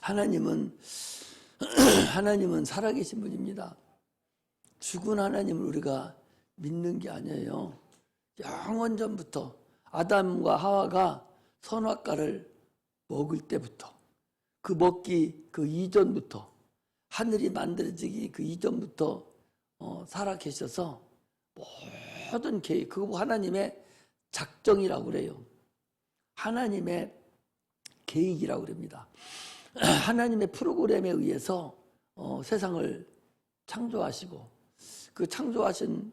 하나님은 하나님은 살아계신 분입니다. 죽은 하나님을 우리가 믿는 게 아니에요. 영원 전부터 아담과 하와가 선악과를 먹을 때부터, 그 먹기 그 이전부터, 하늘이 만들어지기 그 이전부터 살아계셔서 모든 계획, 그거 하나님의 작정이라고 그래요. 하나님의 계획이라고 그럽니다. 하나님의 프로그램에 의해서 세상을 창조하시고, 그 창조하신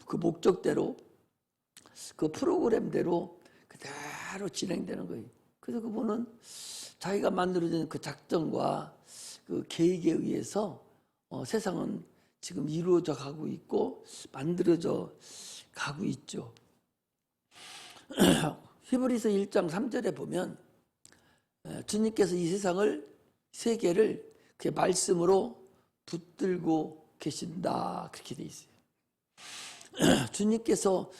그 목적대로, 그 프로그램대로 그대로 진행되는 거예요. 그래서 그분은 자기가 만들어진 그 작정과 그 계획에 의해서 세상은 지금 이루어져 가고 있고 만들어져 가고 있죠. 히브리서 1장 3절에 보면 주님께서 이 세계를 그 말씀으로 붙들고 계신다, 그렇게 돼 있어요. 주님께서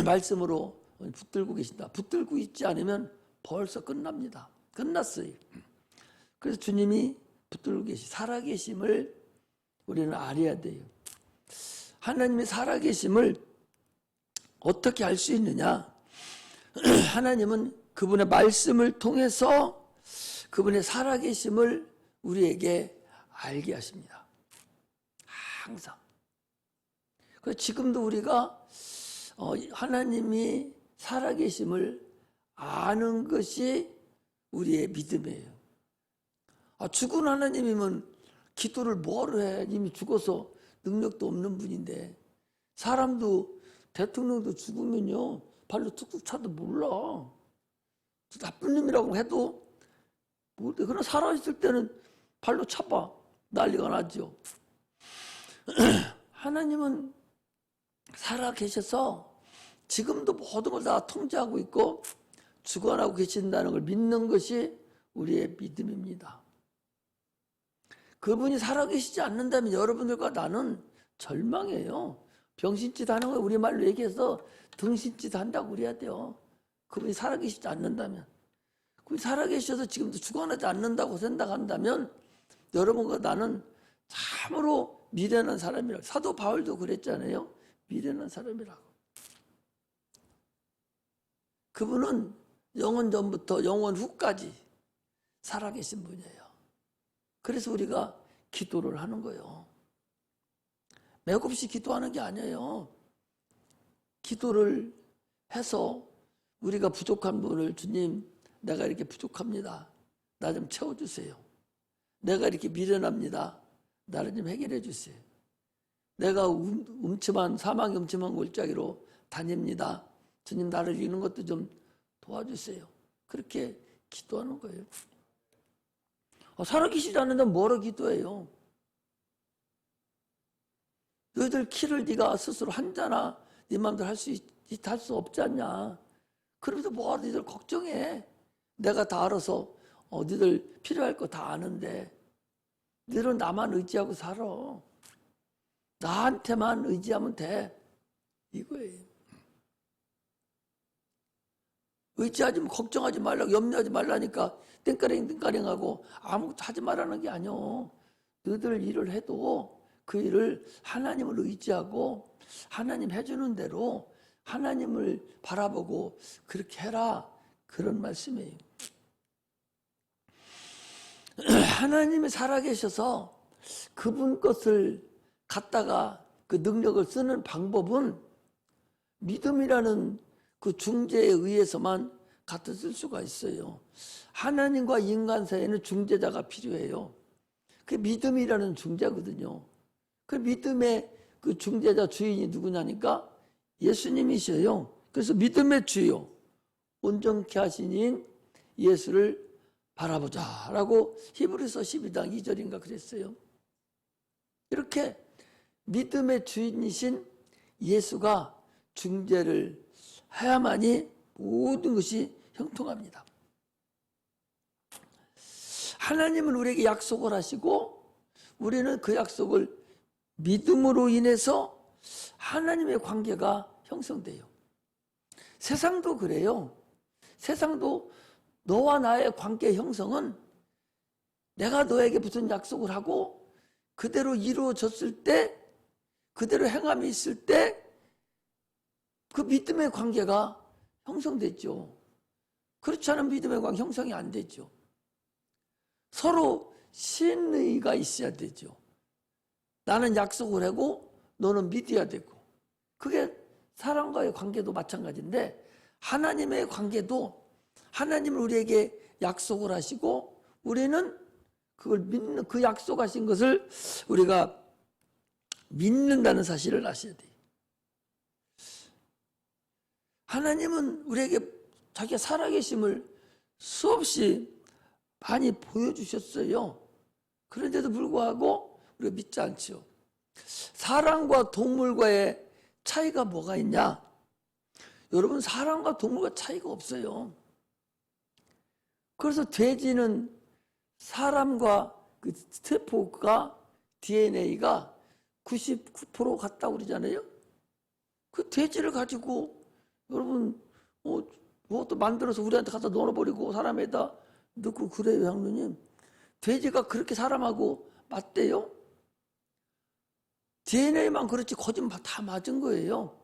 말씀으로 붙들고 계신다. 붙들고 있지 않으면 벌써 끝납니다. 끝났어요. 그래서 주님이 붙들고 살아계심을 우리는 알아야 돼요. 하나님의 살아계심을 어떻게 알 수 있느냐? 하나님은 그분의 말씀을 통해서 그분의 살아계심을 우리에게 알게 하십니다. 항상. 그래서 지금도 우리가 하나님이 살아계심을 아는 것이 우리의 믿음이에요. 죽은 하나님이면 기도를 뭐로 해? 이미 죽어서 능력도 없는 분인데, 사람도 대통령도 죽으면요 발로 툭툭 차도 몰라. 나쁜 놈이라고 해도 그러나 살아있을 때는 발로 차봐 난리가 나죠. 하나님은 살아계셔서 지금도 모든 걸 다 통제하고 있고 주관하고 계신다는 걸 믿는 것이 우리의 믿음입니다. 그분이 살아계시지 않는다면 여러분들과 나는 절망이에요. 병신짓 하는 거 우리말로 얘기해서 등신짓 한다고 그래야 돼요. 그분이 살아계시지 않는다면, 그분이 살아계셔서 지금도 주관하지 않는다고 생각한다면 여러분과 나는 참으로 미련한 사람이라고. 사도 바울도 그랬잖아요. 미련한 사람이라고. 그분은 영원 전부터 영원 후까지 살아계신 분이에요. 그래서 우리가 기도를 하는 거예요. 맥없이 기도하는 게 아니에요. 기도를 해서 우리가 부족한 분을, 주님 내가 이렇게 부족합니다, 나 좀 채워주세요. 내가 이렇게 미련합니다, 나를 좀 해결해 주세요. 내가 사망이 음침한 골짜기로 다닙니다, 주님 나를 이기는 것도 좀 도와주세요. 그렇게 기도하는 거예요. 살아계시지 않는데 뭐로 기도해요? 너희들 키를 네가 스스로 한 자나 네 마음대로 할 수 없지 않냐. 그러면서 뭐하러 너희들 걱정해. 내가 다 알아서 너희들 필요할 거 다 아는데 너희들은 나만 의지하고 살아. 나한테만 의지하면 돼. 이거예요. 의지하지, 걱정하지 말라고, 염려하지 말라니까 땡까랭하고 아무것도 하지 말라는 게 아니오. 너희들 일을 해도 그 일을 하나님을 의지하고 하나님 해주는 대로 하나님을 바라보고 그렇게 해라, 그런 말씀이에요. 하나님이 살아계셔서 그분 것을 갖다가 그 능력을 쓰는 방법은 믿음이라는 그 중재에 의해서만 갖다 쓸 수가 있어요. 하나님과 인간 사이에는 중재자가 필요해요. 그 믿음이라는 중재거든요. 그 믿음의 그 중재자 주인이 누구냐니까 예수님이셔요. 그래서 믿음의 주요 온전케 하신 이인 예수를 바라보자 라고 히브리서 12장 2절인가 그랬어요. 이렇게 믿음의 주인이신 예수가 중재를 해야만이 모든 것이 형통합니다. 하나님은 우리에게 약속을 하시고 우리는 그 약속을 믿음으로 인해서 하나님의 관계가 형성돼요. 세상도 그래요. 세상도 너와 나의 관계 형성은 내가 너에게 무슨 약속을 하고 그대로 이루어졌을 때, 그대로 행함이 있을 때 그 믿음의 관계가 형성됐죠. 그렇지 않은 믿음의 관계 형성이 안 되죠. 서로 신의가 있어야 되죠. 나는 약속을 하고 너는 믿어야 되고. 그게 사람과의 관계도 마찬가지인데, 하나님의 관계도 하나님은 우리에게 약속을 하시고 우리는 그걸 믿는, 그 약속하신 것을 우리가 믿는다는 사실을 아셔야 돼요. 하나님은 우리에게 자기가 살아계심을 수없이 많이 보여주셨어요. 그런데도 불구하고 우리가 믿지 않죠. 사람과 동물과의 차이가 뭐가 있냐? 여러분, 사람과 동물과 차이가 없어요. 그래서 돼지는 사람과 그 세포가 DNA가 99% 같다고 그러잖아요. 그 돼지를 가지고 여러분 뭐또 만들어서 우리한테 갖다 넣어버리고 사람에다 넣고 그래요, 장로님? 돼지가 그렇게 사람하고 맞대요? DNA만 그렇지 거짓말 다 맞은 거예요.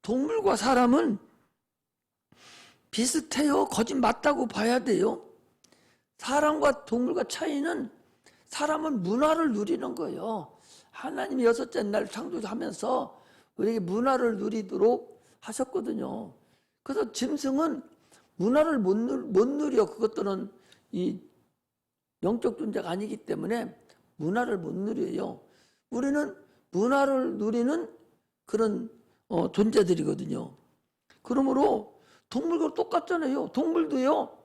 동물과 사람은 비슷해요. 거짓 맞다고 봐야 돼요. 사람과 동물과 차이는 사람은 문화를 누리는 거예요. 하나님이 6째 날 창조하면서 우리에게 문화를 누리도록 하셨거든요. 그래서 짐승은 문화를 못 누려. 그것들은 이 영적 존재가 아니기 때문에 문화를 못 누려요. 우리는 문화를 누리는 그런 존재들이거든요. 그러므로 동물과 똑같잖아요. 동물도요.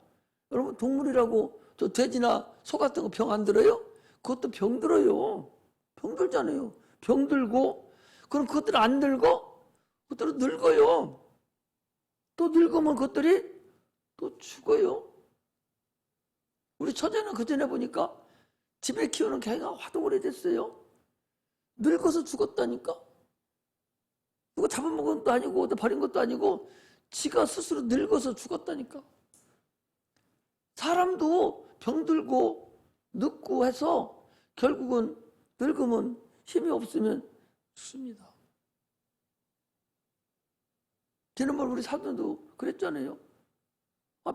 여러분, 동물이라고 저 돼지나 소 같은 거 병 안 들어요? 그것도 병 들어요. 병 들잖아요. 병 들고, 그럼 그것들 안 늙어? 그것들은 늙어요. 또 늙으면 그것들이 또 죽어요. 우리 처제는 그전에 보니까 집에 키우는 개가 하도 오래됐어요. 늙어서 죽었다니까. 누가 잡아먹은 것도 아니고 어디 버린 것도 아니고 지가 스스로 늙어서 죽었다니까. 사람도 병들고 늙고 해서 결국은 늙으면 힘이 없으면 죽습니다. 지난번 우리 사돈도 그랬잖아요.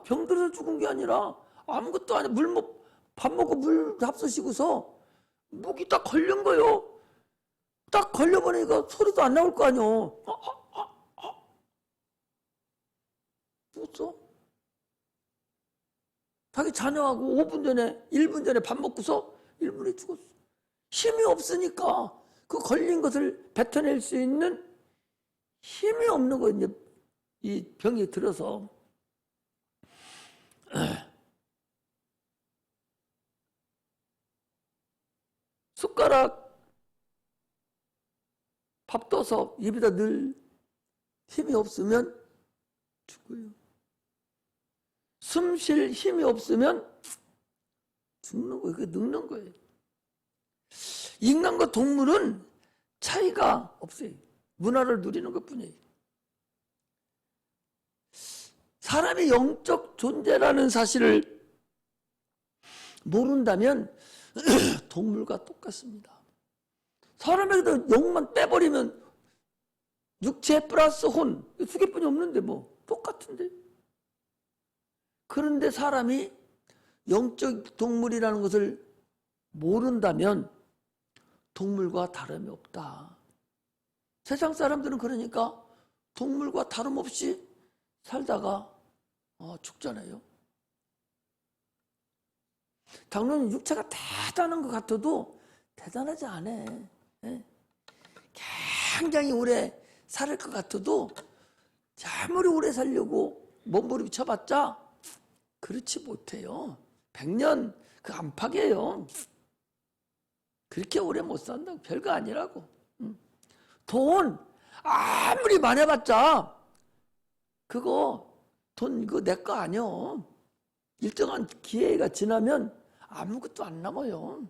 병들어서 죽은 게 아니라 아무것도 아니고 밥 먹고 물 잡수시고서 목이 딱 걸린 거예요. 딱 걸려보니까 소리도 안 나올 거 아니요. 죽었어. 자기 자녀하고 5분 전에 1분 전에 밥 먹고서 1분에 죽었어. 힘이 없으니까 그 걸린 것을 뱉어낼 수 있는 힘이 없는 거, 이제 이 병이 들어서. 숟가락 밥 떠서 입에다 넣을 힘이 없으면 죽어요. 숨 쉴 힘이 없으면 죽는 거예요. 그게 늙는 거예요. 인간과 동물은 차이가 없어요. 문화를 누리는 것뿐이에요. 사람이 영적 존재라는 사실을 모른다면 동물과 똑같습니다. 사람에게도 영만 빼버리면 육체 플러스 혼, 두 개뿐이 없는데 뭐 똑같은데. 그런데 사람이 영적 동물이라는 것을 모른다면 동물과 다름이 없다. 세상 사람들은 그러니까 동물과 다름없이 살다가 죽잖아요. 당연히 육체가 대단한 것 같아도 대단하지 않아. 굉장히 오래 살 것 같아도 아무리 오래 살려고 몸부림 쳐봤자 그렇지 못해요. 100년 그 안팎이에요. 그렇게 오래 못 산다고. 별거 아니라고. 돈 아무리 많아봤자 돈 내 거 아니요. 일정한 기회가 지나면 아무것도 안 남아요.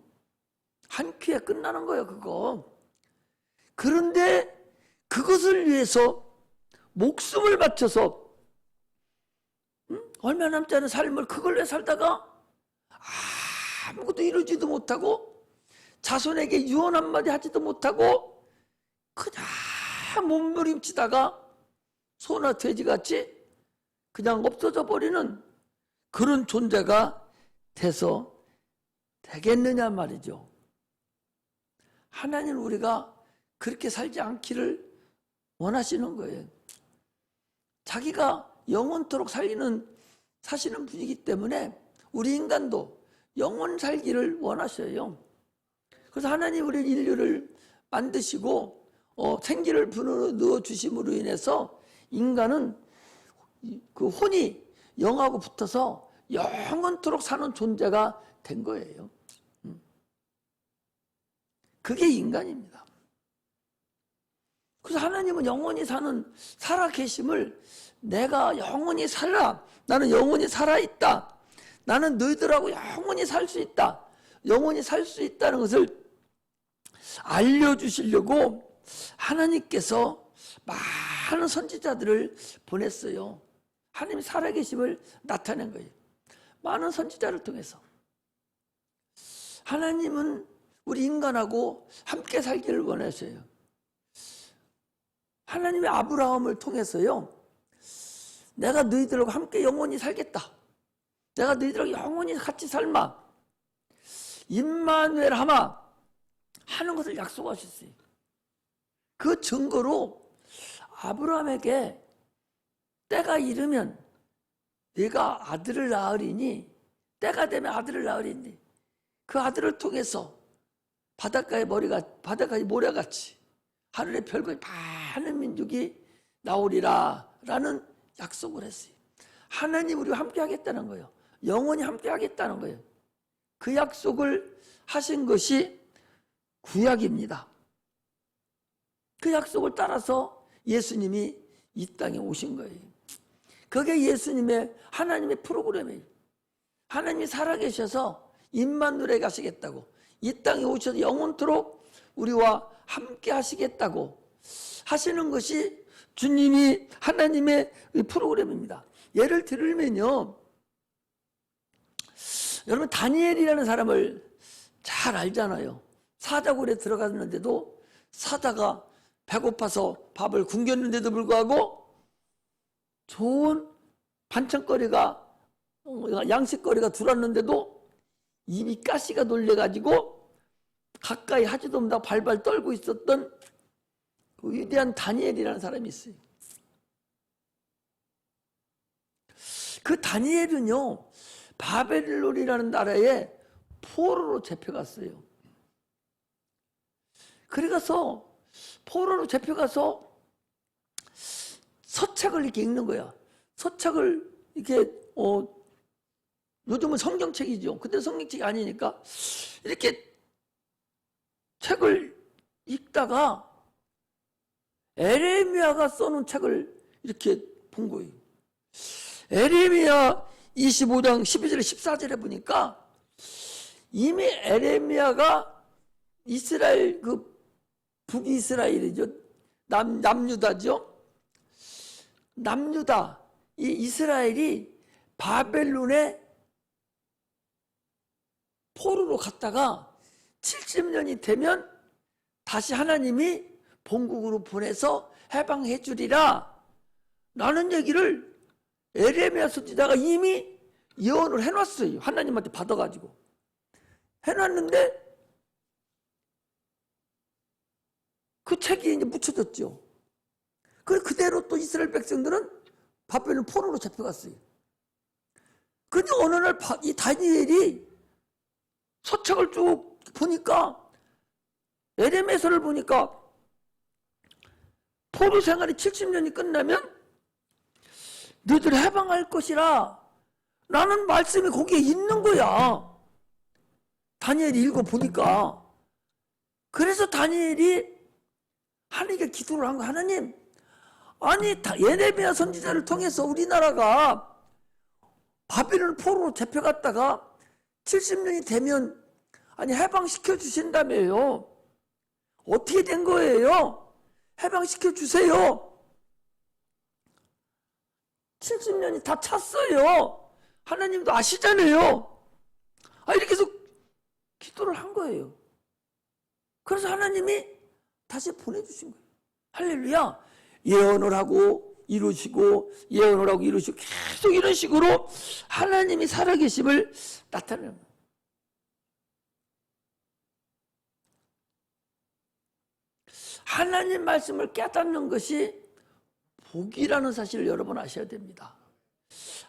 한 큐에 끝나는 거예요, 그거. 그런데 그것을 위해서 목숨을 바쳐서 얼마 남지 않은 삶을 그걸 위해 살다가 아무것도 이루지도 못하고 자손에게 유언 한마디 하지도 못하고 그냥 몸부림치다가 소나 돼지같이 그냥 없어져 버리는 그런 존재가 돼서 되겠느냐 말이죠. 하나님은 우리가 그렇게 살지 않기를 원하시는 거예요. 자기가 영원토록 사시는 분이기 때문에 우리 인간도 영원 살기를 원하셔요. 그래서 하나님 우리 인류를 만드시고 생기를 분으로 넣어주심으로 인해서 인간은 그 혼이 영하고 붙어서 영원토록 사는 존재가 된 거예요. 그게 인간입니다. 그래서 하나님은 영원히 살아계심을 내가 영원히 살아, 나는 영원히 살아있다, 나는 너희들하고 영원히 살 수 있다, 영원히 살 수 있다는 것을 알려주시려고 하나님께서 많은 선지자들을 보냈어요. 하나님이 살아계심을 나타낸 거예요. 많은 선지자를 통해서. 하나님은 우리 인간하고 함께 살기를 원하셔요. 하나님의 아브라함을 통해서요, 내가 너희들하고 함께 영원히 살겠다, 내가 너희들하고 영원히 같이 살마, 임마누엘 하마 하는 것을 약속하셨어요. 그 증거로 아브라함에게 때가 이르면 네가 아들을 낳으리니, 때가 되면 아들을 낳으리니 그 아들을 통해서 바닷가의 모래같이 하늘의 별과 많은 민족이 나오리라 라는 약속을 했어요. 하나님 우리와 함께 하겠다는 거예요. 영원히 함께 하겠다는 거예요. 그 약속을 하신 것이 구약입니다. 그 약속을 따라서 예수님이 이 땅에 오신 거예요. 그게 예수님의, 하나님의 프로그램이에요. 하나님이 살아계셔서 임마누엘에 가시겠다고, 이 땅에 오셔서 영원토록 우리와 함께 하시겠다고 하시는 것이 주님이, 하나님의 프로그램입니다. 예를 들면요, 여러분 다니엘이라는 사람을 잘 알잖아요. 사자굴에 들어갔는데도 사자가 배고파서 밥을 굶겼는데도 불구하고 좋은 반찬거리가, 양식거리가 들어왔는데도 입이 가시가 놀래가지고 가까이 하지도 못하고 발발 떨고 있었던 그 위대한 다니엘이라는 사람이 있어요. 그 다니엘은요, 바벨론이라는 나라에 포로로 잡혀갔어요. 그래서 포로로 잡혀가서 서책을 이렇게 읽는 거야. 서책을 이렇게 요즘은 성경책이죠. 그때 성경책이 아니니까 이렇게 책을 읽다가 에레미야가 써놓은 책을 이렇게 본 거예요. 에레미야 25장 12절에 14절에 보니까 이미 에레미야가 이스라엘, 그 북이스라엘이죠. 남유다죠. 남유다, 이 이스라엘이 바벨론에 포로로 갔다가 70년이 되면 다시 하나님이 본국으로 보내서 해방해 주리라 라는 얘기를 에레미야 선지자가 이미 예언을 해놨어요. 하나님한테 받아가지고 해놨는데 그 책이 이제 묻혀졌죠. 그대로 또 이스라엘 백성들은 바벨론 포로로 잡혀갔어요. 근데 어느 날 이 다니엘이 서책을 쭉 보니까, 에레미야서를 보니까 포로 생활이 70년이 끝나면 너희들 해방할 것이라 라는 말씀이 거기에 있는 거야. 다니엘이 읽어보니까. 그래서 다니엘이 하나님께 기도를 한 거야. 하나님, 아니 예레미야 선지자를 통해서 우리나라가 바벨론 포로로 잡혀갔다가 70년이 되면 아니 해방시켜 주신다며요. 어떻게 된 거예요? 해방시켜 주세요. 70년이 다 찼어요. 하나님도 아시잖아요. 이렇게 해서 기도를 한 거예요. 그래서 하나님이 다시 보내주신 거예요. 할렐루야. 예언을 하고 이루시고 예언을 하고 이루시고 계속 이런 식으로 하나님이 살아계심을 나타내는 거예요. 하나님 말씀을 깨닫는 것이 복이라는 사실을 여러분 아셔야 됩니다.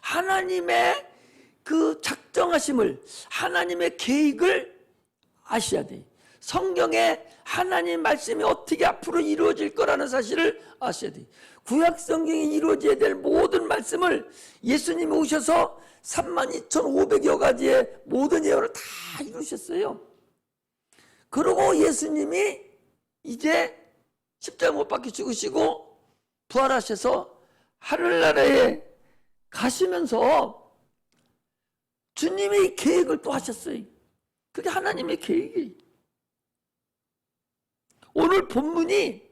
하나님의 그 작정하심을, 하나님의 계획을 아셔야 돼요. 성경에 하나님 말씀이 어떻게 앞으로 이루어질 거라는 사실을 아셔야 돼요. 구약 성경에 이루어져야 될 모든 말씀을 예수님이 오셔서 32,500여 가지의 모든 예언을 다 이루셨어요. 그리고 예수님이 이제 십자가 못 박혀 죽으시고 부활하셔서 하늘나라에 가시면서 주님이 계획을 또 하셨어요. 그게 하나님의 계획이에요. 오늘 본문이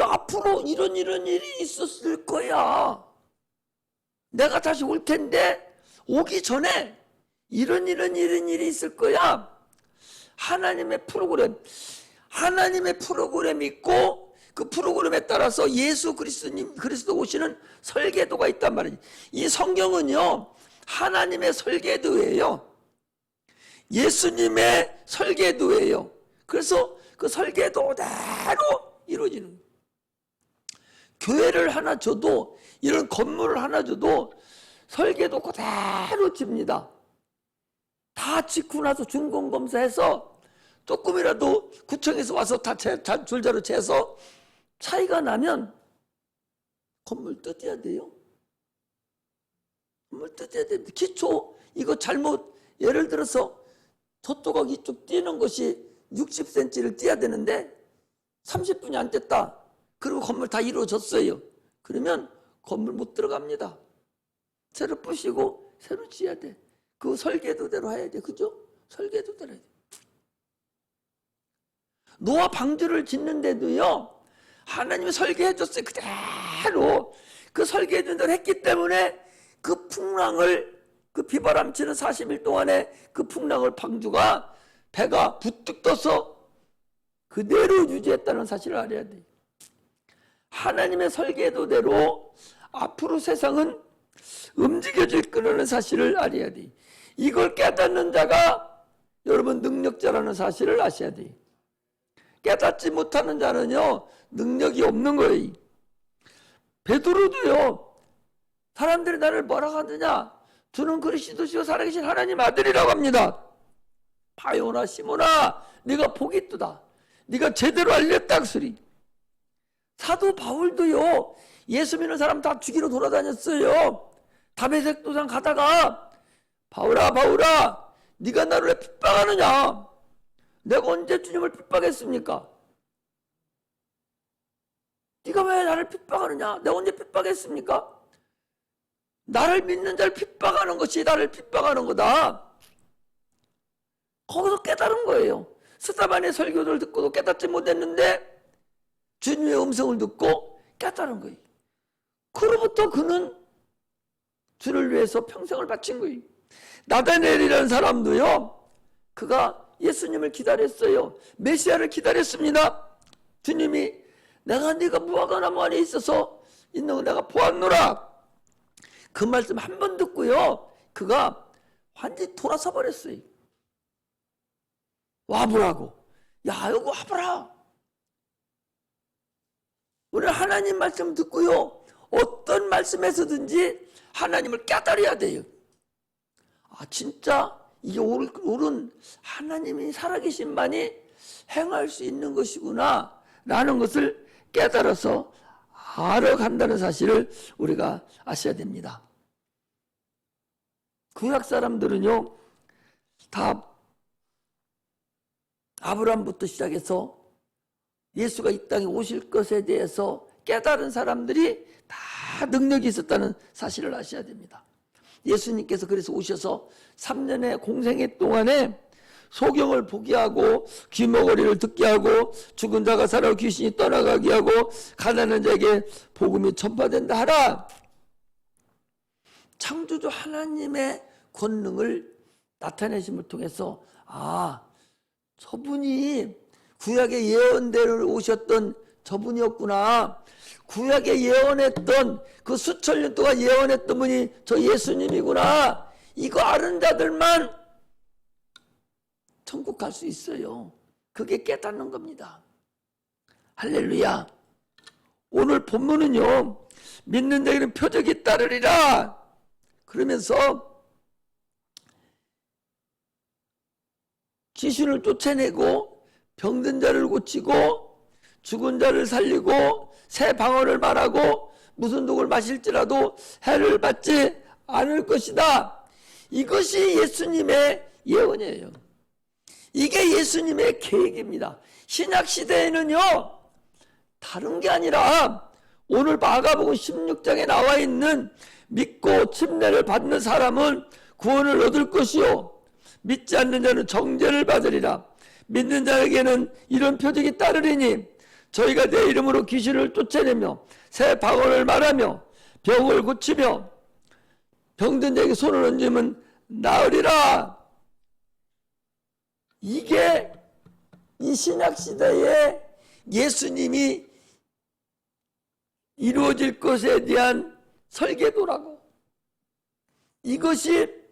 앞으로 이런 일이 있었을 거야. 내가 다시 올 텐데 오기 전에 이런 일이 있을 거야. 하나님의 프로그램이 있고 그 프로그램에 따라서 예수 그리스도 오시는 설계도가 있단 말이지. 이 성경은요 하나님의 설계도예요. 예수님의 설계도예요. 그래서 그 설계도대로 이루어지는 거예요. 교회를 하나 줘도, 이런 건물을 하나 줘도 설계도 그대로 집니다. 다 짓고 나서 준공검사해서 조금이라도 구청에서 와서 다 줄자로 재서 차이가 나면 건물 뜯어야 돼요. 건물 뜯어야 됩니다. 기초 이거 잘못, 예를 들어서 저쪽하고 이쪽 뛰는 것이 60cm를 뛰어야 되는데 30분이 안 됐다. 그리고 건물 다 이루어졌어요. 그러면 건물 못 들어갑니다. 새로 부시고 새로 지어야 돼. 그 설계도대로 해야 돼. 그죠? 설계도대로 해야 돼. 노아 방주를 짓는데도요 하나님이 설계해줬어요. 그대로 그 설계해준 대로 했기 때문에 그 풍랑을, 그 비바람치는 40일 동안에 그 풍랑을 방주가 배가 부뚝 떠서 그대로 유지했다는 사실을 알아야 돼요. 하나님의 설계도대로 앞으로 세상은 움직여질 거라는 사실을 알아야 돼요. 이걸 깨닫는 자가 여러분 능력자라는 사실을 아셔야 돼요. 깨닫지 못하는 자는요 능력이 없는 거예요. 베드로도요 사람들이 나를 뭐라고 하느냐, 주는 그리스도시요 살아계신 하나님 아들이라고 합니다. 바요나 시몬아 네가 복이 있도다. 네가 제대로 알렸다 그 소리. 사도 바울도요 예수 믿는 사람 다 죽이러 돌아다녔어요. 다메섹 도상 가다가 바울아 네가 나를 왜 핍박하느냐, 내가 언제 주님을 핍박했습니까? 네가 왜 나를 핍박하느냐, 내가 언제 핍박했습니까? 나를 믿는 자를 핍박하는 것이 나를 핍박하는 거다. 거기서 깨달은 거예요. 스데반의 설교를 듣고도 깨닫지 못했는데 주님의 음성을 듣고 깨달은 거예요. 그로부터 그는 주를 위해서 평생을 바친 거예요. 나다나엘이라는 사람도요 그가 예수님을 기다렸어요. 메시아를 기다렸습니다. 주님이 네가 무화과 나무 안에 있어서 있는 거 내가 보았노라. 그 말씀 한 번 듣고요 그가 완전히 돌아서 버렸어요. 와보라고. 야 여기 와보라. 오늘 하나님 말씀 듣고요 어떤 말씀에서든지 하나님을 깨달아야 돼요. 아 진짜 이게 옳은 하나님이 살아계신만이 행할 수 있는 것이구나 라는 것을 깨달아서 알아간다는 사실을 우리가 아셔야 됩니다. 구약 사람들은요 다 아브라함부터 시작해서 예수가 이 땅에 오실 것에 대해서 깨달은 사람들이 다 능력이 있었다는 사실을 아셔야 됩니다. 예수님께서 그래서 오셔서 3년의 공생애 동안에 소경을 보게 하고 귀머거리를 듣게 하고 죽은 자가 살아 귀신이 떠나가게 하고 가난한 자에게 복음이 전파된다 하라. 창조주 하나님의 권능을 나타내심을 통해서 저분이 구약의 예언대로 오셨던 저분이었구나. 구약에 예언했던 그 수천 년 동안 예언했던 분이 저 예수님이구나. 이거 아는 자들만 천국 갈 수 있어요. 그게 깨닫는 겁니다. 할렐루야. 오늘 본문은요, 믿는 자에게는 표적이 따르리라 그러면서 귀신을 쫓아내고 병든 자를 고치고 죽은 자를 살리고 새 방언을 말하고 무슨 독을 마실지라도 해를 받지 않을 것이다. 이것이 예수님의 예언이에요. 이게 예수님의 계획입니다. 신약시대에는요, 다른 게 아니라 오늘 마가복음 16장에 나와 있는 믿고 침례를 받는 사람은 구원을 얻을 것이요 믿지 않는 자는 정죄를 받으리라. 믿는 자에게는 이런 표적이 따르리니 저희가 내 이름으로 귀신을 쫓아내며 새 방언을 말하며 병을 고치며 병든 자에게 손을 얹으면 나으리라. 이게 이 신약시대에 예수님이 이루어질 것에 대한 설계도라고. 이것이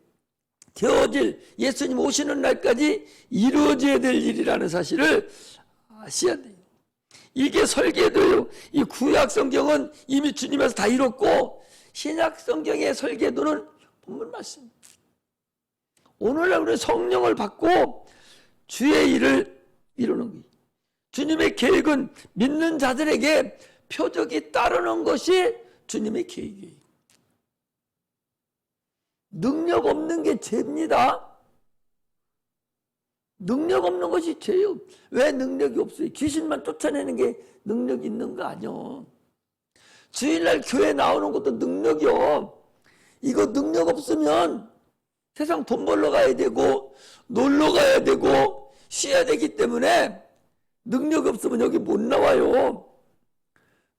되어질 예수님 오시는 날까지 이루어져야 될 일이라는 사실을 아셔야 돼요. 이게 설계도예요. 이 구약 성경은 이미 주님에서 다 이뤘고 신약 성경의 설계도는 본문 말씀. 오늘날 우리 성령을 받고 주의 일을 이루는 거예요. 주님의 계획은 믿는 자들에게 표적이 따르는 것이 주님의 계획이에요. 능력 없는 게 죄입니다. 능력 없는 것이 죄예요. 왜 능력이 없어요? 귀신만 쫓아내는 게 능력 있는 거 아니요. 주일날 교회 나오는 것도 능력이요. 이거 능력 없으면 세상 돈 벌러 가야 되고 놀러 가야 되고 쉬어야 되기 때문에 능력 없으면 여기 못 나와요.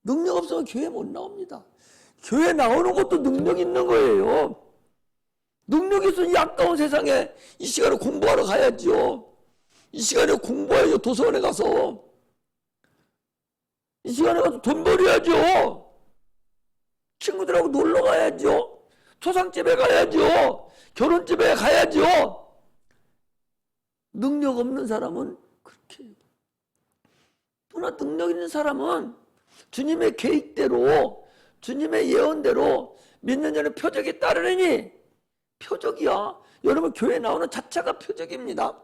능력 없으면 교회 못 나옵니다. 교회 나오는 것도 능력 있는 거예요. 능력이 있으면 이 아까운 세상에 이 시간에 공부하러 가야죠. 이 시간에 공부해요. 도서관에 가서. 이 시간에 가서 돈 벌어야죠. 친구들하고 놀러 가야죠. 초상집에 가야죠. 결혼집에 가야죠. 능력 없는 사람은 그렇게 해요. 또나 능력 있는 사람은 주님의 계획대로 주님의 예언대로 믿는 자는 표적이 따르니 표적이야. 여러분 교회 나오는 자체가 표적입니다.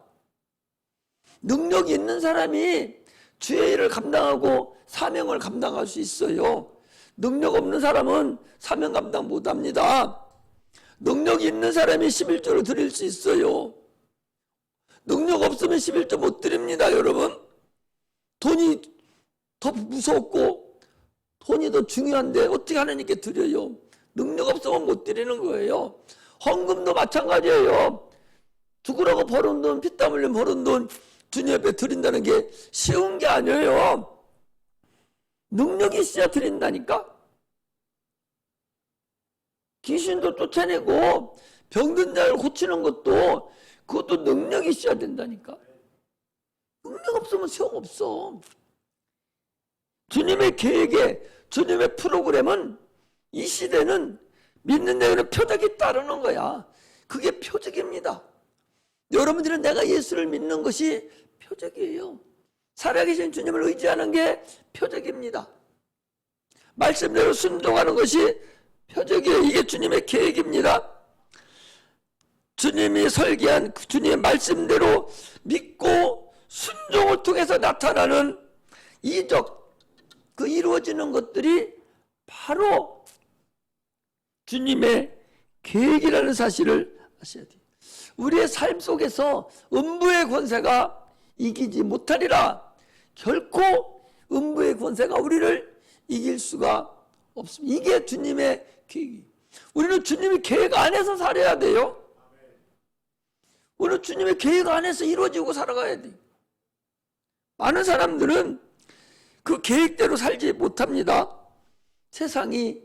능력이 있는 사람이 주의 일을 감당하고 사명을 감당할 수 있어요. 능력 없는 사람은 사명 감당 못합니다. 능력이 있는 사람이 11조를 드릴 수 있어요. 능력 없으면 11조 못 드립니다. 여러분 돈이 더 무섭고 돈이 더 중요한데 어떻게 하나님께 드려요? 능력 없으면 못 드리는 거예요. 헌금도 마찬가지예요. 죽으라고 벌은 돈, 피땀 흘려 벌은 돈 주님 앞에 드린다는 게 쉬운 게 아니에요. 능력이 있어야 드린다니까. 귀신도 쫓아내고 병든 자를 고치는 것도 그것도 능력이 있어야 된다니까. 능력 없으면 소용없어. 주님의 계획에 주님의 프로그램은 이 시대는 믿는 자에게는 표적이 따르는 거야. 그게 표적입니다. 여러분들은 내가 예수를 믿는 것이 표적이에요. 살아계신 주님을 의지하는 게 표적입니다. 말씀대로 순종하는 것이 표적이에요. 이게 주님의 계획입니다. 주님이 설계한 주님의 말씀대로 믿고 순종을 통해서 나타나는 이적, 그 이루어지는 것들이 바로 주님의 계획이라는 사실을 아셔야 돼요. 우리의 삶 속에서 음부의 권세가 이기지 못하리라. 결코 음부의 권세가 우리를 이길 수가 없습니다. 이게 주님의 계획이에요. 우리는 주님의 계획 안에서 살아야 돼요. 우리는 주님의 계획 안에서 이루어지고 살아가야 돼요. 많은 사람들은 그 계획대로 살지 못합니다. 세상이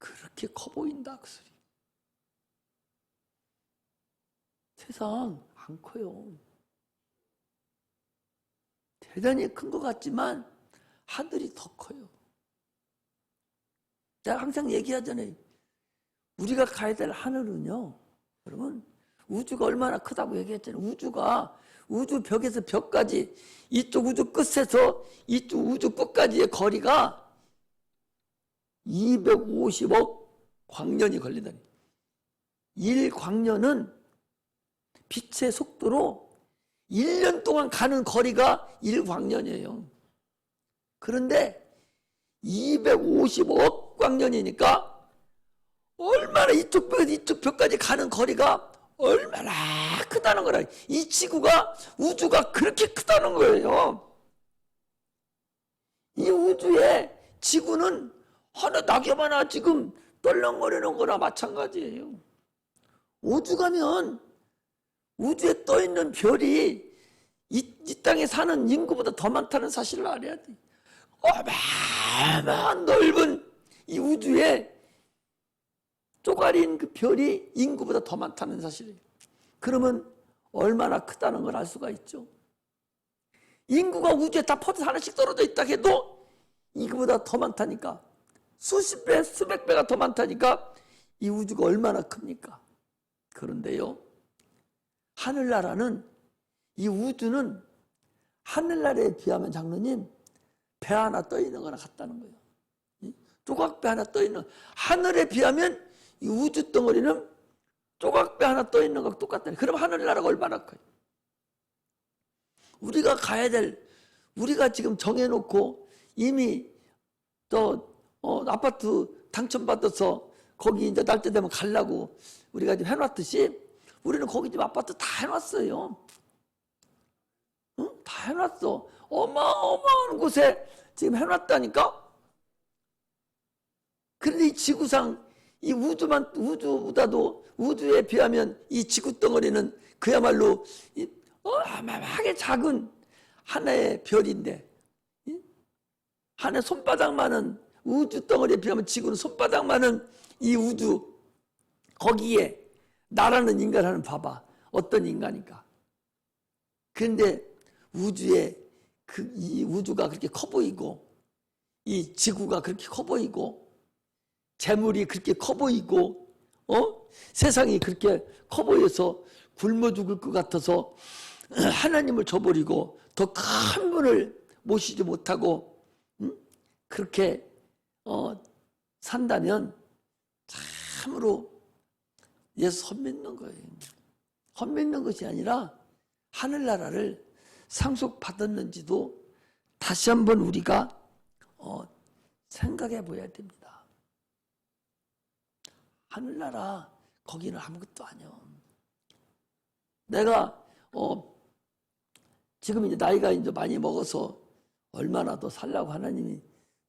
그렇게 커 보인다 그 소리. 세상 안 커요. 대단히 큰 것 같지만 하늘이 더 커요. 제가 항상 얘기하잖아요. 우리가 가야 될 하늘은요, 여러분, 우주가 얼마나 크다고 얘기했잖아요. 우주가 우주 벽에서 벽까지, 이쪽 우주 끝에서 이쪽 우주 끝까지의 거리가 250억 광년이 걸린다니. 1광년은 빛의 속도로 1년 동안 가는 거리가 1광년이에요. 그런데 250억 광년이니까 얼마나 이쪽 벽에서 이쪽 벽까지 가는 거리가 얼마나 크다는 거라. 이 지구가, 우주가 그렇게 크다는 거예요. 이 우주에 지구는 하나 낙엽 하나 지금 떨렁거리는 거나 마찬가지예요. 우주 가면 우주에 떠있는 별이 이 땅에 사는 인구보다 더 많다는 사실을 알아야 돼. 어마어마한 넓은 이 우주에 쪼가린 그 별이 인구보다 더 많다는 사실이에요. 그러면 얼마나 크다는 걸 알 수가 있죠. 인구가 우주에 다 퍼져서 하나씩 떨어져 있다 해도 이거보다 더 많다니까. 수십 배, 수백 배가 더 많다니까 이 우주가 얼마나 큽니까? 그런데요, 하늘나라는, 이 우주는 하늘나라에 비하면 장로님, 배 하나 떠 있는 거나 같다는 거예요. 조각배 하나 떠 있는, 하늘에 비하면 이 우주 덩어리는 조각배 하나 떠 있는 거랑 똑같다니. 그럼 하늘나라가 얼마나 커요? 우리가 가야 될, 우리가 지금 정해놓고 이미 아파트 당첨받아서 거기 이제 날짜 되면 가려고 우리가 지금 해놨듯이 우리는 거기 지금 아파트 다 해놨어요. 응? 다 해놨어. 어마어마한 곳에 지금 해놨다니까? 그런데 이 지구상, 이 우주보다도, 우주에 비하면 이 지구 덩어리는 그야말로 어마어마하게 작은 하나의 별인데, 하나의 손바닥만한 우주 덩어리에 비하면 지구는 손바닥만한 이 우주, 거기에 나라는 인간 하는 봐봐. 어떤 인간인가. 그런데 우주에 이 우주가 그렇게 커 보이고, 이 지구가 그렇게 커 보이고, 재물이 그렇게 커 보이고, 세상이 그렇게 커 보여서 굶어 죽을 것 같아서 하나님을 저버리고 더 큰 분을 모시지 못하고 그렇게 산다면 참으로 예수 헛믿는 거예요. 헛믿는 것이 아니라 하늘나라를 상속받았는지도 다시 한번 우리가 생각해 봐야 됩니다. 하늘나라 거기는 아무것도 아니야. 내가 지금 이제 나이가 이제 많이 먹어서 얼마나 더 살라고 하나님이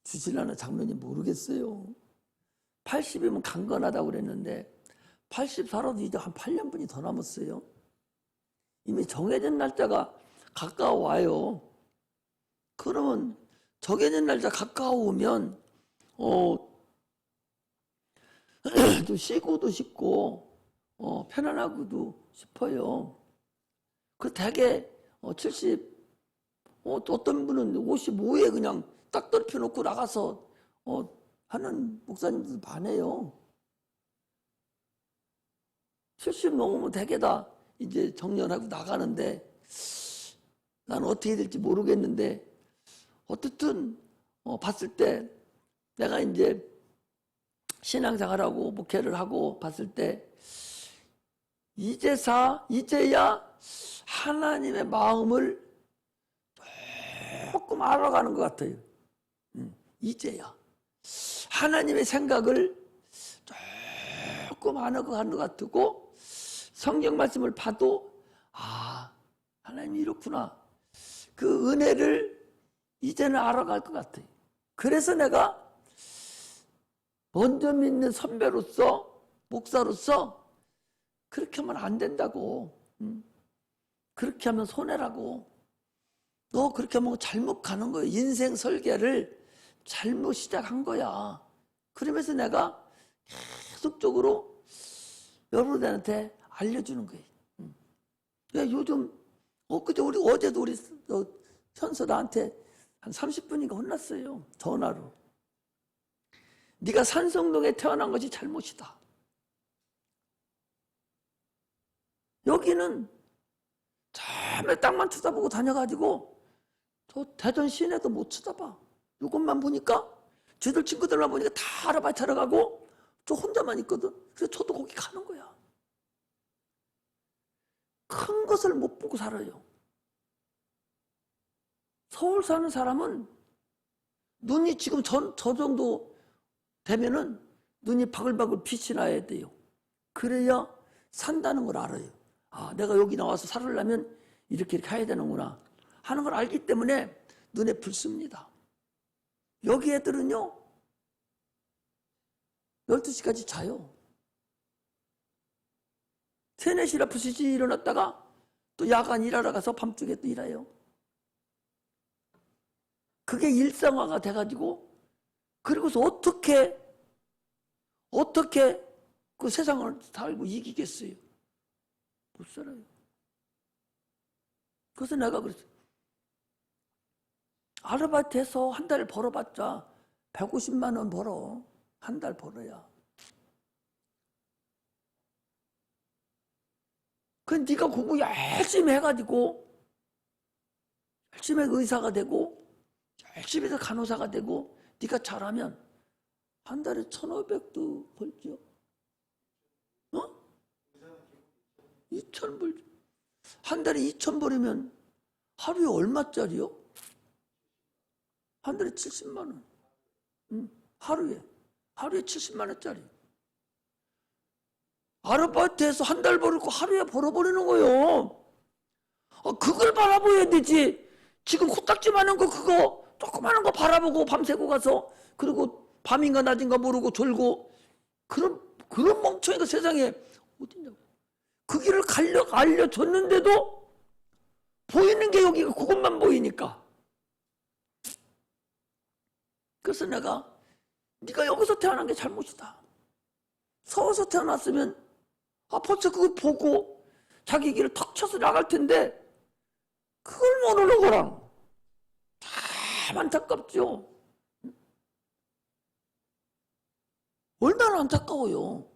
주시려나 장로님 모르겠어요. 80이면 강건하다고 그랬는데 80 살아도 이제 한 8년분이 더 남았어요. 이미 정해진 날짜가 가까워와요. 그러면 정해진 날짜 가까워오면 좀 쉬고도 싶고 편안하고도 싶어요. 그 대개 70, 어떤 분은 55에 그냥 딱 떨펴놓고 나가서 하는 목사님들 많아요. 70 넘으면 대개 다 이제 정년하고 나가는데 나는 어떻게 될지 모르겠는데 어쨌든 봤을 때 내가 이제 신앙생활하고 목회를 하고 봤을 때 이제야 하나님의 마음을 조금 알아가는 것 같아요. 이제야 하나님의 생각을 조금 알아가는 것 같고 성경 말씀을 봐도 하나님이 이렇구나. 그 은혜를 이제는 알아갈 것 같아요. 그래서 내가 먼저 믿는 선배로서 목사로서 그렇게 하면 안 된다고. 그렇게 하면 손해라고. 너 그렇게 하면 잘못 가는 거예요. 인생 설계를 잘못 시작한 거야. 그러면서 내가 계속적으로 여러분들한테 알려주는 거예요. 야, 요즘 어제도 우리 현서 나한테 한 30분인가 혼났어요. 전화로. 네가 산성동에 태어난 것이 잘못이다. 여기는 처음에 땅만 쳐다보고 다녀가지고 저 대전 시내도 못 쳐다봐. 이것만 보니까 쟤들 친구들만 보니까 다 아르바이트 하러 가고 저 혼자만 있거든. 그래서 저도 거기 가는 거야. 큰 것을 못 보고 살아요. 서울 사는 사람은 눈이 지금 저 정도 되면은 눈이 바글바글 빛이 나야 돼요. 그래야 산다는 걸 알아요. 아, 내가 여기 나와서 살으려면 이렇게 해야 되는구나 하는 걸 알기 때문에 눈에 불습니다. 여기 애들은요 12시까지 자요. 3, 4시라 부시시 일어났다가 또 야간 일하러 가서 밤중에 또 일해요. 그게 일상화가 돼가지고 그리고서 어떻게 그 세상을 살고 이기겠어요? 못 살아요. 그래서 내가 그랬어요. 아르바이트해서 한 달 벌어봤자 150만 원 벌어. 한 달 벌어야. 그 네가 공부 열심히 해가지고 열심히 의사가 되고 열심히 해서 간호사가 되고 네가 잘하면 한 달에 1,500도 벌죠. 2,000 벌죠. 한 달에 2,000 벌이면 하루에 얼마짜리요? 한 달에 70만 원. 하루에 70만 원짜리. 아르바이트해서 한 달 벌고 하루에 벌어버리는 거예요. 그걸 바라봐야 되지. 지금 코딱지만한 거 그거 조그마한 거 바라보고 밤새고 가서 그리고 밤인가 낮인가 모르고 졸고 그런 멍청이가 세상에 어딨냐고. 그 길을 알려줬는데도 보이는 게 여기가 그것만 보이니까. 그래서 내가 네가 여기서 태어난 게 잘못이다. 서울에서 태어났으면 벌써 그걸 보고 자기 길을 턱 쳐서 나갈 텐데 그걸 모르는 거랑 참 안타깝죠. 얼마나 안타까워요.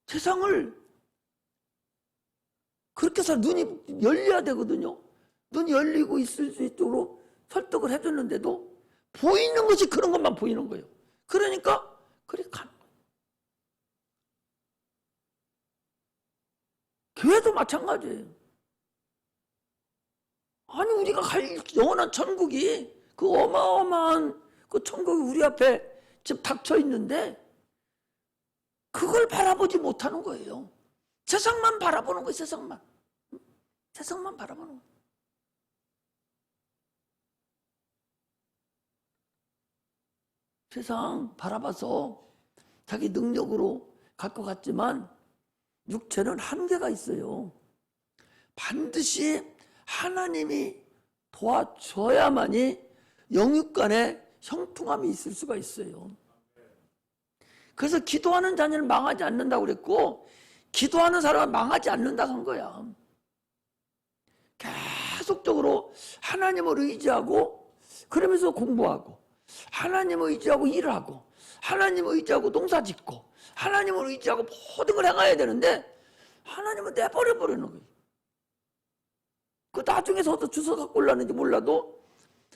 세상을 그렇게 해서 눈이 열려야 되거든요. 눈이 열리고 있을 수 있도록 설득을 해줬는데도 보이는 것이 그런 것만 보이는 거예요. 그러니까 그렇게 가는 거예요. 교회도 마찬가지예요. 아니 우리가 갈 영원한 천국이 그 어마어마한 그 천국이 우리 앞에 지금 닥쳐 있는데 그걸 바라보지 못하는 거예요. 세상만 바라보는 거예요. 세상만 바라보는 거예요. 세상 바라봐서 자기 능력으로 갈 것 같지만 육체는 한계가 있어요. 반드시 하나님이 도와줘야만이 영육 간에 형통함이 있을 수가 있어요. 그래서 기도하는 자녀는 망하지 않는다고 그랬고 기도하는 사람은 망하지 않는다고 한 거야. 계속적으로 하나님을 의지하고 그러면서 공부하고 하나님을 의지하고 일을 하고 하나님을 의지하고 농사 짓고 하나님을 의지하고 모든 걸 해가야 되는데 하나님은 내버려버리는 거예요. 그 나중에서 어떤 주워 갖고 올라는지 몰라도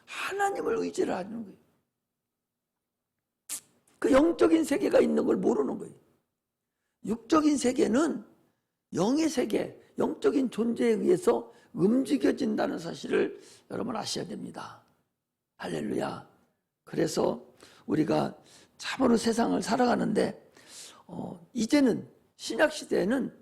하나님을 의지를 하는 거예요. 그 영적인 세계가 있는 걸 모르는 거예요. 육적인 세계는 영의 세계, 영적인 존재에 의해서 움직여진다는 사실을 여러분 아셔야 됩니다. 할렐루야. 그래서 우리가 참으로 세상을 살아가는데 이제는 신약시대에는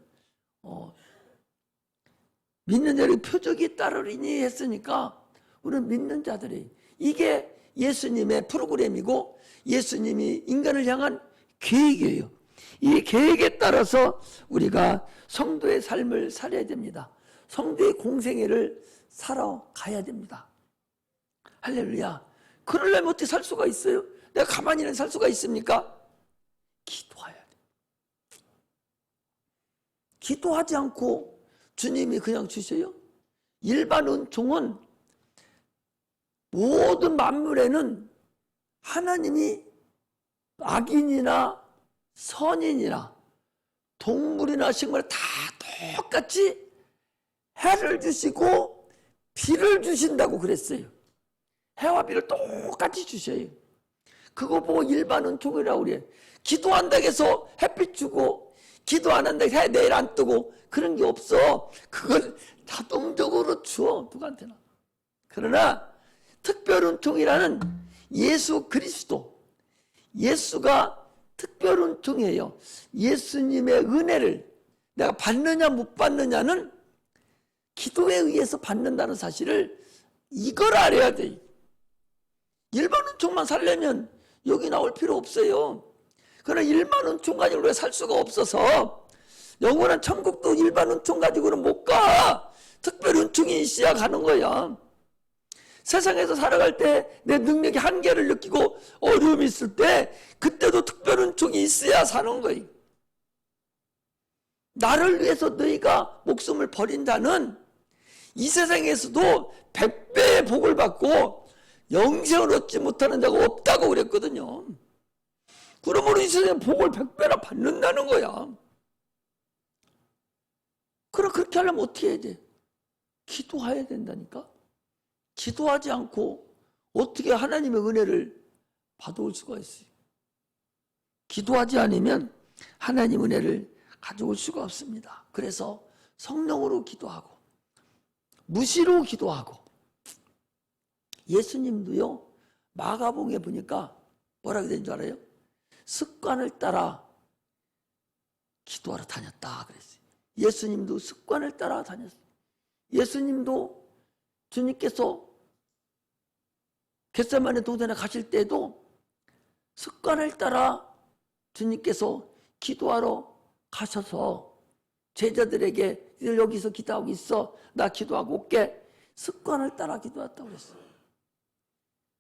믿는 자들이 표적이 따르리니 했으니까 우리는 믿는 자들이 이게 예수님의 프로그램이고 예수님이 인간을 향한 계획이에요. 이 계획에 따라서 우리가 성도의 삶을 살아야 됩니다. 성도의 공생애를 살아가야 됩니다. 할렐루야. 그러려면 어떻게 살 수가 있어요? 내가 가만히는 살 수가 있습니까? 기도해야 돼. 기도하지 않고 주님이 그냥 주셔요? 일반 은총은 모든 만물에는 하나님이 악인이나 선인이나 동물이나 식물에 다 똑같이 해를 주시고 비를 주신다고 그랬어요. 해와 비를 똑같이 주셔요. 그거 보고 일반 은총이라고 그래요. 기도한다고 해서 햇빛 주고 기도 안 한다고 해서 내일 안 뜨고 그런 게 없어. 그걸 자동적으로 줘, 누구한테나. 그러나 특별 은총이라는 예수 그리스도, 예수가 특별 은총이에요. 예수님의 은혜를 내가 받느냐 못 받느냐는 기도에 의해서 받는다는 사실을 이걸 알아야 돼. 일반 은총만 살려면 여기 나올 필요 없어요. 그러나 일반 은총 가지고 우리가 살 수가 없어서 영원한 천국도 일반 은총 가지고는 못 가. 특별 은총이 있어야 가는 거야. 세상에서 살아갈 때 내 능력의 한계를 느끼고 어려움이 있을 때 그때도 특별 은총이 있어야 사는 거예요. 나를 위해서 너희가 목숨을 버린다는 이 세상에서도 100배의 복을 받고 영생을 얻지 못하는 자가 없다고 그랬거든요. 그러므로 이 세상에 복을 100배나 받는다는 거야. 그럼 그렇게 하려면 어떻게 해야 돼? 기도해야 된다니까. 기도하지 않고 어떻게 하나님의 은혜를 받아올 수가 있어요? 기도하지 않으면 하나님 은혜를 가져올 수가 없습니다. 그래서 성령으로 기도하고 무시로 기도하고. 예수님도요, 마가복음에 보니까 뭐라고 된 줄 알아요? 습관을 따라 기도하러 다녔다 그랬어요. 예수님도 습관을 따라 다녔어요. 예수님도 주님께서 겟세마네 동산에 가실 때도 습관을 따라 주님께서 기도하러 가셔서 제자들에게 여기서 기도하고 있어, 나 기도하고 올게, 습관을 따라 기도했다고 그랬어요.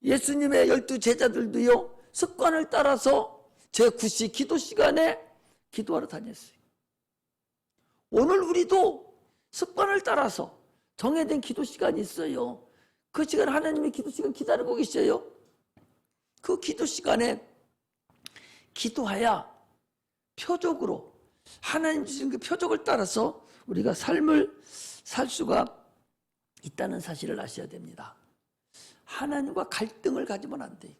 예수님의 12 제자들도요, 습관을 따라서 제9시 기도 시간에 기도하러 다녔어요. 오늘 우리도 습관을 따라서 정해진 기도 시간이 있어요. 그 시간 하나님의 기도 시간 기다리고 계셔요. 그 기도 시간에 기도해야 표적으로 하나님 주신 그 표적을 따라서 우리가 삶을 살 수가 있다는 사실을 아셔야 됩니다. 하나님과 갈등을 가지면 안 돼요.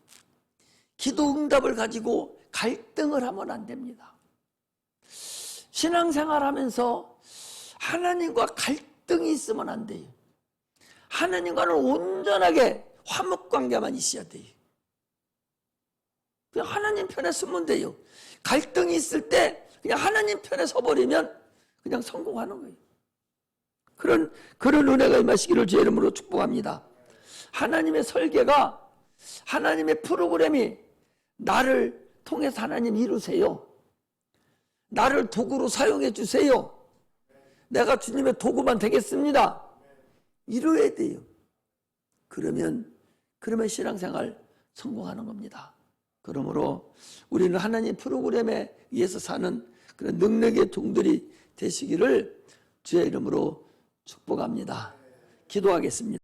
기도 응답을 가지고 갈등을 하면 안 됩니다. 신앙생활 하면서 하나님과 갈등이 있으면 안 돼요. 하나님과는 온전하게 화목관계만 있어야 돼요. 그냥 하나님 편에 서면 돼요. 갈등이 있을 때 그냥 하나님 편에 서버리면 그냥 성공하는 거예요. 그런 은혜가 임하시기를 주의 이름으로 축복합니다. 하나님의 설계가, 하나님의 프로그램이 나를 통해서 하나님 이루세요. 나를 도구로 사용해 주세요. 내가 주님의 도구만 되겠습니다. 이루어야 돼요. 그러면 신앙생활 성공하는 겁니다. 그러므로 우리는 하나님 프로그램에 의해서 사는 그런 능력의 종들이 되시기를 주의 이름으로 축복합니다. 기도하겠습니다.